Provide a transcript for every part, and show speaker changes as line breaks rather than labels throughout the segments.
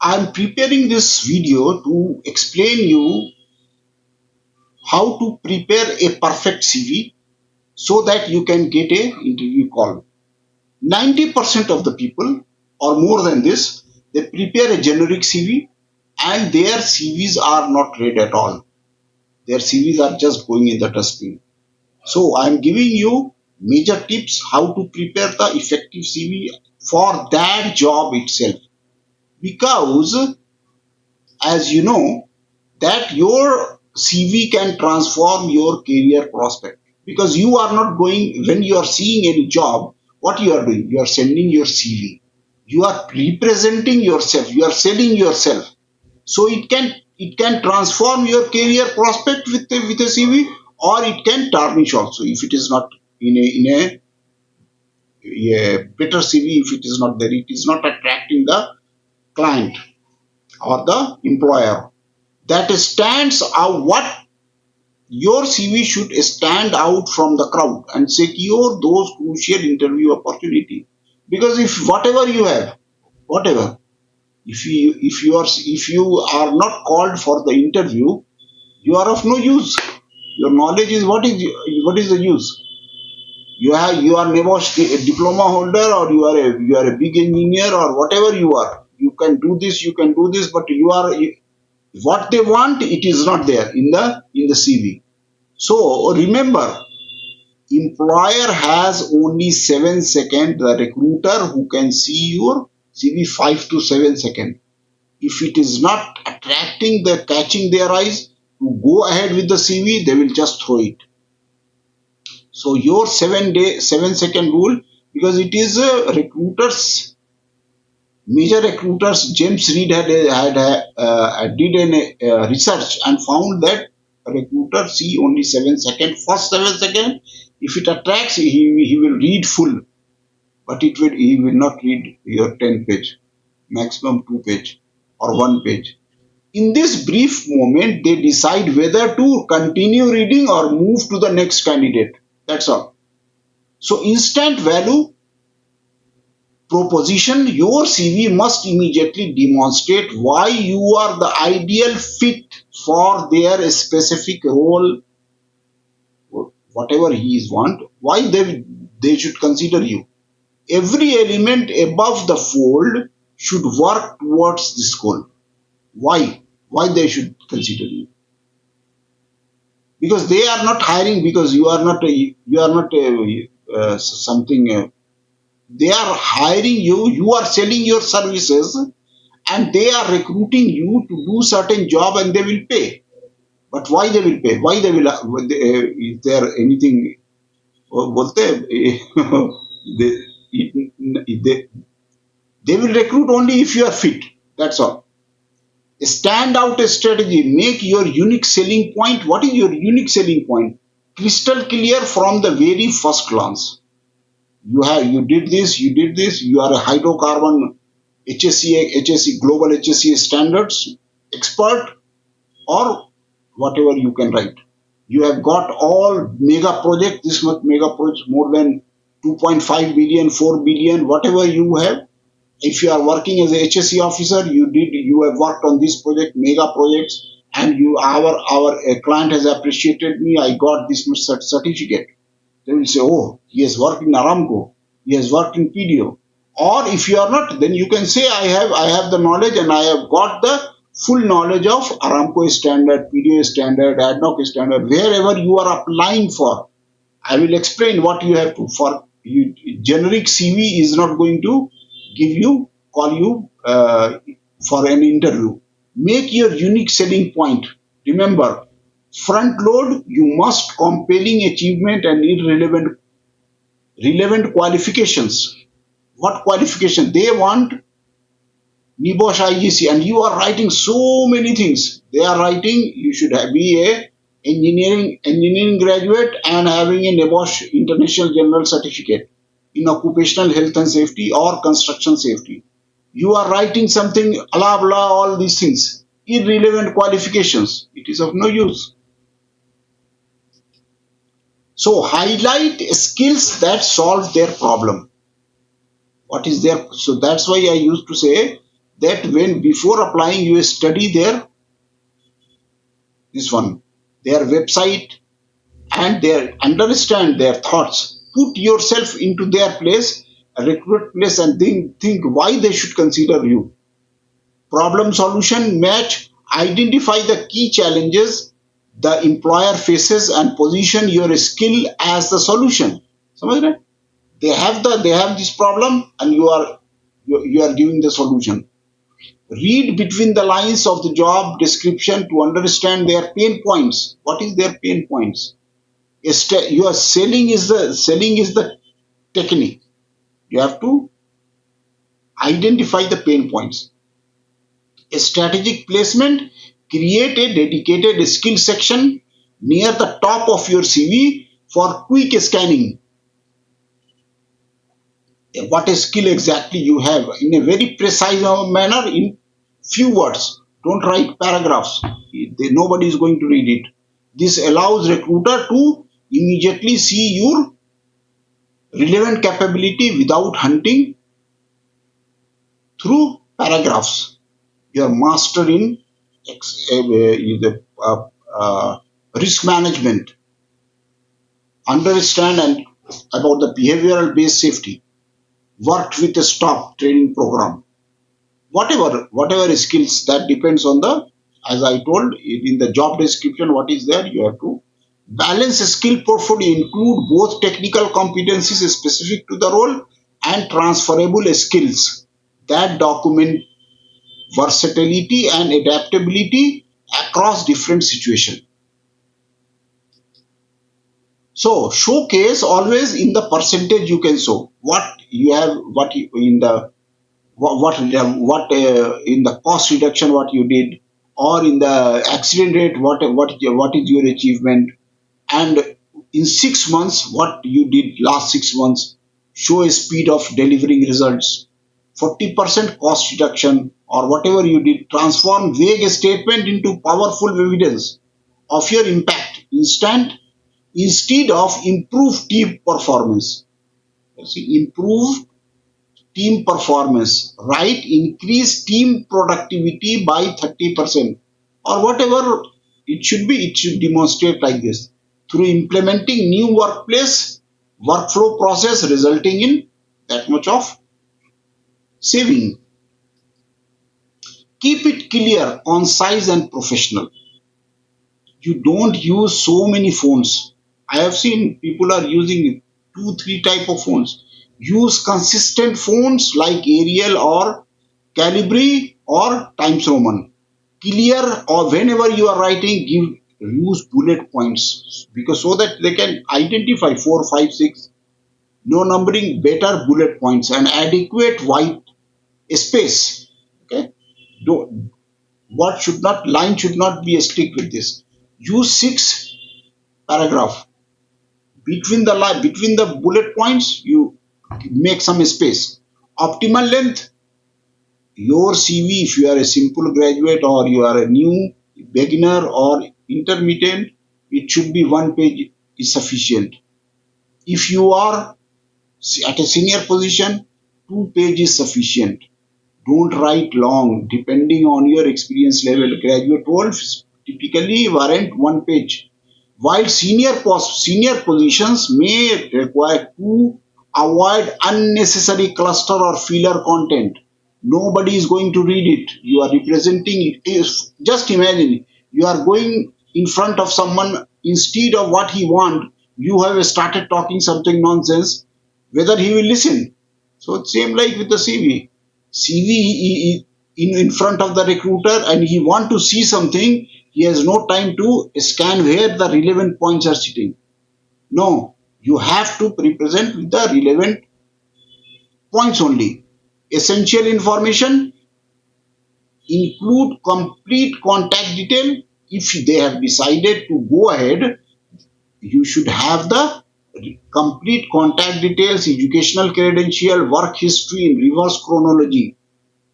I'm preparing this video to explain you how to prepare a perfect CV so that you can get a interview call. 90% of the people or more than this, they prepare a generic CV and their CVs are not read at all. Their CVs are just going in the dustbin. So I'm giving you major tips how to prepare the effective CV for that job itself. Because as you know that your CV can transform your career prospect, because you are not going, when you are seeing any job, what you are doing, you are sending your CV, you are representing yourself, you are selling yourself. So it can transform your career prospect with a CV, or it can tarnish also if it is not in a better CV. If it is not there, it is not attracting the client or the employer. That stands out. What your CV should stand out from the crowd and secure those crucial interview opportunity. Because if whatever you have, whatever, if you are not called for the interview, you are of no use. Your knowledge is what is the use? You are NEBOSH diploma holder, or you are a big engineer, or whatever you are. You can do this, but what they want, it is not there in the CV. So remember, employer has only 7 seconds. The recruiter who can see your CV 5 to 7 seconds. If it is not attracting, the catching their eyes to go ahead with the CV, they will just throw it. So your 7 second rule, because it is major recruiters. James Reed did an research and found that recruiters see only 7 seconds. First 7 seconds, if it attracts, he will read full, but he will not read your 10 page, maximum 2 page or 1 page. In this brief moment, they decide whether to continue reading or move to the next candidate. That's all. So instant value proposition, your CV must immediately demonstrate why you are the ideal fit for their specific role, whatever he is want, why they should consider you. Every element above the fold should work towards this goal. Why? Why they should consider you? Because they are not hiring because you are not something. They are hiring you. You are selling your services, and they are recruiting you to do certain job, and they will pay. But why they will pay? Why they will? Is there anything? बोलते they, they they will recruit only if you are fit. That's all. Stand out a strategy. Make your unique selling point. What is your unique selling point? Crystal clear from the very first glance. You did this, you are a hydrocarbon HSE global HSE standards expert, or whatever you can write. You have got all mega project, this much mega projects, more than 2.5 billion, 4 billion, whatever you have. If you are working as a HSE officer, you have worked on this project, mega projects, and our client has appreciated me. I got this much certificate. They will say, oh, he has worked in Aramco, he has worked in PDO. Or if you are not, then you can say, I have the knowledge, and I have got the full knowledge of Aramco standard, PDO standard, ADNOC standard, wherever you are applying for. I will explain what you have to. For you, generic CV is not going to call you for an interview. Make your unique selling point. Remember, front load, you must compelling achievement and relevant qualifications. What qualification they want? NEBOSH IGC, and you are writing so many things. They are writing you should be a engineering graduate and having a NEBOSH International General Certificate in occupational health and safety or construction safety. You are writing something, blah blah, all these things, irrelevant qualifications. It is of no use. So highlight skills that solve their problem. What is there? So that's why I used to say that when before applying you study this one, their website, and their understand their thoughts. Put yourself into their place, a recruit place, and think why they should consider you. Problem solution match. Identify the key challenges the employer faces and position your skill as the solution. समझ रहे? They have this problem, and you are giving the solution. Read between the lines of the job description to understand their pain points. What is their pain points? Your selling is the technique. You have to identify the pain points. A strategic placement, create a dedicated skill section near the top of your CV for quick scanning. What a skill exactly you have in a very precise manner in few words. Don't write paragraphs. Nobody is going to read it. This allows recruiter to immediately see your relevant capability without hunting through paragraphs. Your master in risk management, understand and about the behavioral based safety, worked with a stop training program, whatever skills that depends on the, as I told in the job description what is there. You have to balance a skill portfolio, include both technical competencies specific to the role and transferable skills that document versatility and adaptability across different situations. So showcase always in the percentage you can show what you have, what you, in the what in the cost reduction what you did, or in the accident rate what is your achievement, and in 6 months what you did last 6 months. Show a speed of delivering results, 40% cost reduction, or whatever you did. Transform vague statement into powerful evidence of your impact instant instead of improved team performance. See, improve team performance, right? Increase team productivity by 30%, or whatever it should be. It should demonstrate like this through implementing new workplace workflow process, resulting in that much of saving. Keep it clear, concise, and professional. You don't use so many phones. I have seen people are using two, three type of phones. Use consistent phones like Arial or Calibri or Times Roman. Clear, or whenever you are writing, use bullet points, because so that they can identify four, five, six. No numbering, better bullet points and adequate white space. Okay. Do, what should not line should not be a stick with this. Use six paragraph between the bullet points. You make some space. Optimal length. Your CV, if you are a simple graduate or you are a new beginner or intermediate, it should be 1 page is sufficient. If you are at a senior position, 2 pages is sufficient. Don't write long. Depending on your experience level, graduate roles typically warrant 1 page, while senior positions may require to avoid unnecessary cluster or filler content. Nobody is going to read it. You are representing it. Just imagine you are going in front of someone, instead of what he want, you have started talking something nonsense. Whether he will listen? So it's same like with the CV. CV in front of the recruiter, and he want to see something. He has no time to scan where the relevant points are sitting. No, you have to represent with the relevant points only. Essential information include complete contact detail. If they have decided to go ahead, you should have the complete contact details, educational credential, work history in reverse chronology.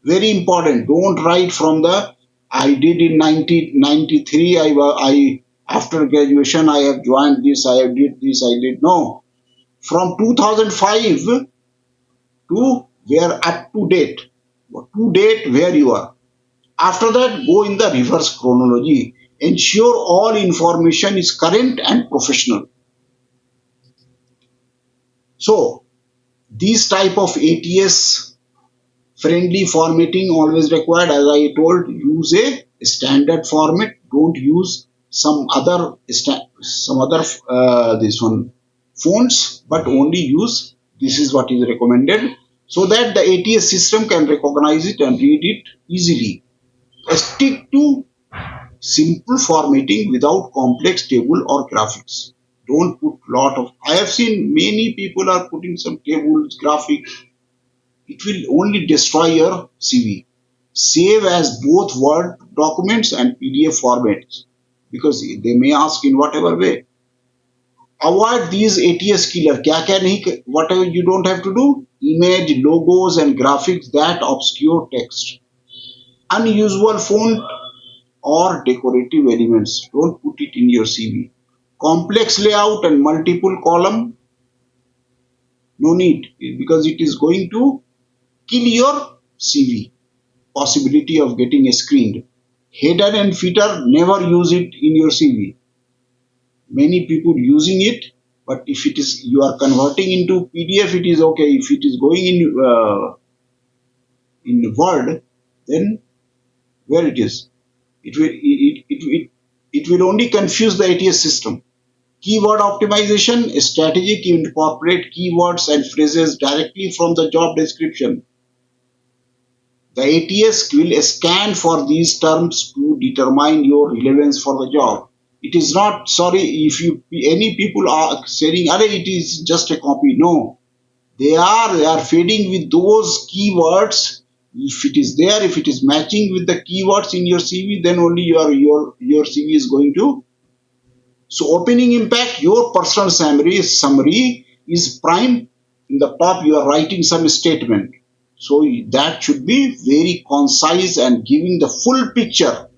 Very important. Don't write from the I did in 1993. I after graduation I have joined this. I have did this. I did no. From 2005 to we are up to date. to date, where you are. After that, go in the reverse chronology. Ensure all information is current and professional. So these type of ATS friendly formatting always required. As I told, use a standard format. Don't use some other this one fonts, but only use this is what is recommended, so that the ATS system can recognize it and read it easily. Stick to simple formatting without complex table or graphics. Don't put lot of. I have seen many people are putting some tables, graphics. It will only destroy your CV. Save as both Word documents and PDF formats, because they may ask in whatever way. Avoid these ATS killer. क्या नहीं, whatever you don't have to do. Image, logos, and graphics that obscure text. Unusual font or decorative elements. Don't put it in your CV. Complex layout and multiple column, no need, because it is going to kill your CV. Possibility of getting screened. Header and footer, never use it in your CV. Many people using it, but if it is you are converting into PDF, it is okay. If it is going in Word, then where it is, it will only confuse the ATS system. Keyword optimization, strategic, incorporate keywords and phrases directly from the job description. The ATS will scan for these terms to determine your relevance for the job. It is not, sorry, if you any people are saying, "Arey, it is just a copy." No, they are feeding with those keywords. If it is there, if it is matching with the keywords in your CV, then only your CV is going to. So opening impact, your personal summary is prime. In the top, you are writing some statement. So that should be very concise and giving the full picture.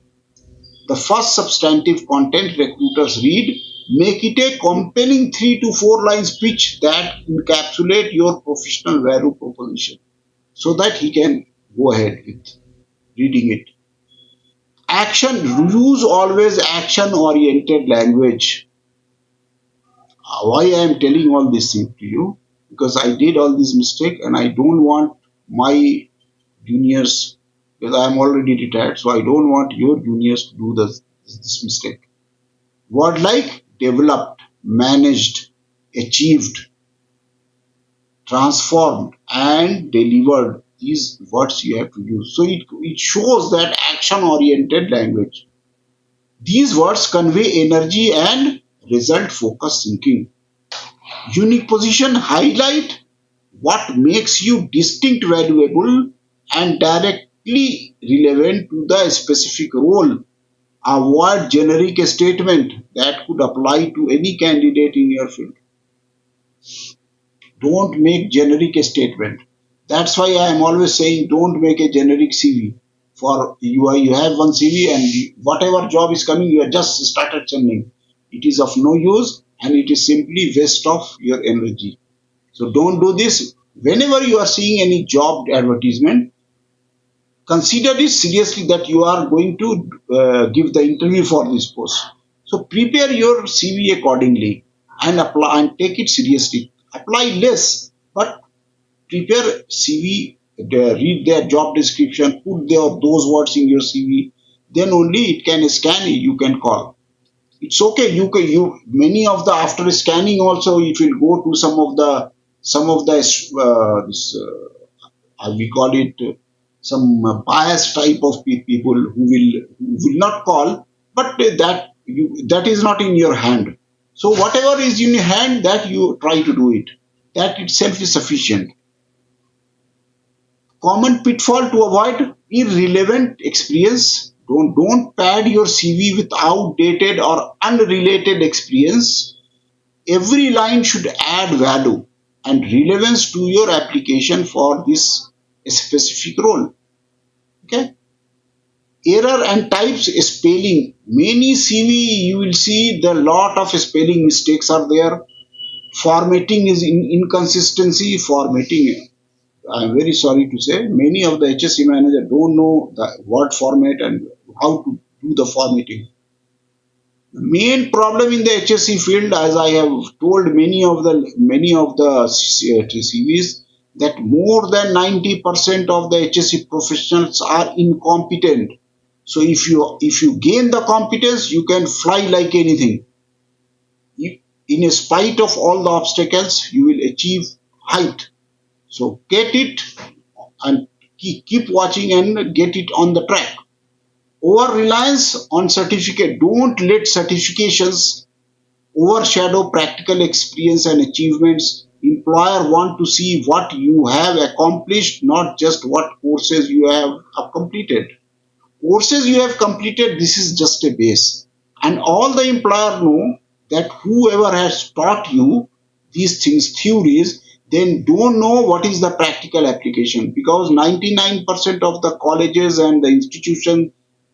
The first substantive content recruiters read, make it a compelling 3 to 4 lines pitch that encapsulate your professional value proposition, so that he can go ahead with reading it. Action, use always action oriented language. Why I am telling all this thing to you? Because I did all this mistake and I don't want my juniors, because I am already retired, so I don't want your juniors to do this mistake. Word like developed, managed, achieved, transformed, and delivered. These words you have to use. So it shows that action oriented language. These words convey energy and result focused thinking. Unique position, highlight what makes you distinct, valuable, and directly relevant to the specific role. Avoid generic statement that could apply to any candidate in your field. Don't make generic statement. That's why I am always saying don't make a generic CV. For you have one CV and whatever job is coming, you have just started sending. It is of no use and it is simply waste of your energy. So don't do this. Whenever you are seeing any job advertisement, consider it seriously that you are going to give the interview for this post. So prepare your CV accordingly and apply and take it seriously. Apply less, but prepare CV. Read their job description. Put those words in your CV. Then only it can scan. You can call. It's okay. You many of the after scanning also it will go to some of the this we call it some biased type of people who will not call, but that is not in your hand. So whatever is in your hand, that you try to do it. That itself is sufficient. Common pitfall to avoid: irrelevant experience. Don't pad your CV with outdated or unrelated experience. Every line should add value and relevance to your application for this specific role. Okay. Error and types, spelling. Many CV you will see the lot of spelling mistakes are there. Formatting is inconsistency. Formatting. I'm very sorry to say, many of the HSC managers don't know the word format and how to do the formatting. The main problem in the HSC field, as I have told many of the CVs, that more than 90% of the HSC professionals are incompetent. So if you gain the competence, you can fly like anything. In spite of all the obstacles, you will achieve height. So get it and keep watching and get it on the track. Over reliance on certificate. Don't let certifications overshadow practical experience and achievements. Employer want to see what you have accomplished, not just what courses you have completed. Courses you have completed, this is just a base. And all the employer know that whoever has taught you these things, theories, then don't know what is the practical application, because 99% of the colleges and the institutions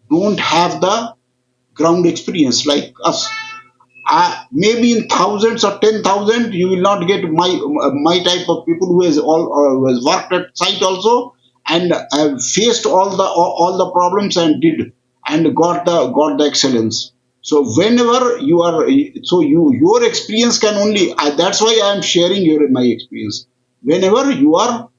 don't have the ground experience like us. Maybe in thousands or 10,000 you will not get my type of people who has worked at site also and have faced all the problems and did and got the excellence. So whenever you are, so your experience can only, that's why I am sharing my experience. Whenever you are,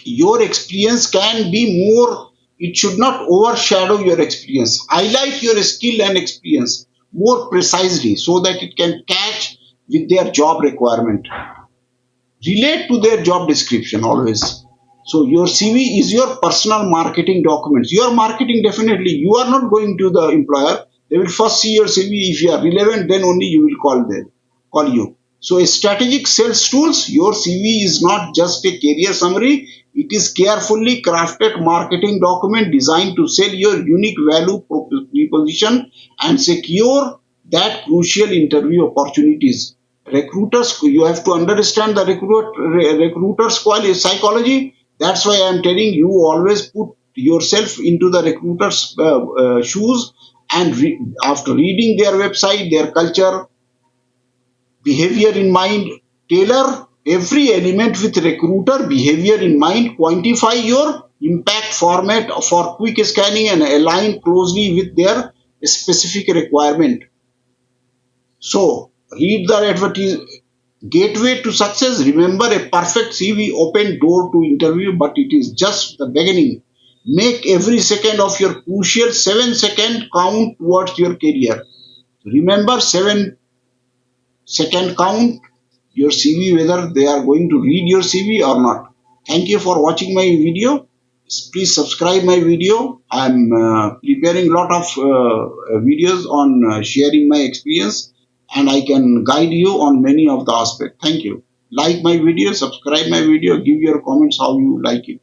your experience can be more, it should not overshadow your experience. Highlight your skill and experience more precisely so that it can catch with their job requirement, relate to their job description always. So your CV is your personal marketing documents. Your marketing, definitely you are not going to the employer, they will first see your CV. If you are relevant, then only you will call you. So a strategic sales tools, your CV is not just a career summary, it is carefully crafted marketing document designed to sell your unique value proposition and secure that crucial interview opportunities. Recruiters, you have to understand the recruiters psychology. That's why I'm telling you, always put yourself into the recruiters shoes and after reading their website, their culture, behavior in mind, tailor every element with recruiter behavior in mind, quantify your impact format for quick scanning and align closely with their specific requirement. So, read the advertise. Gateway to success. Remember, a perfect CV open door to interview, but it is just the beginning. Make every second of your crucial 7 second count towards your career. Remember, 7 second count your CV, whether they are going to read your CV or not. Thank you for watching my video. Please subscribe my video. I'm preparing a lot of videos on sharing my experience, and I can guide you on many of the aspects. Thank you. Like my video, subscribe my video, give your comments how you like it.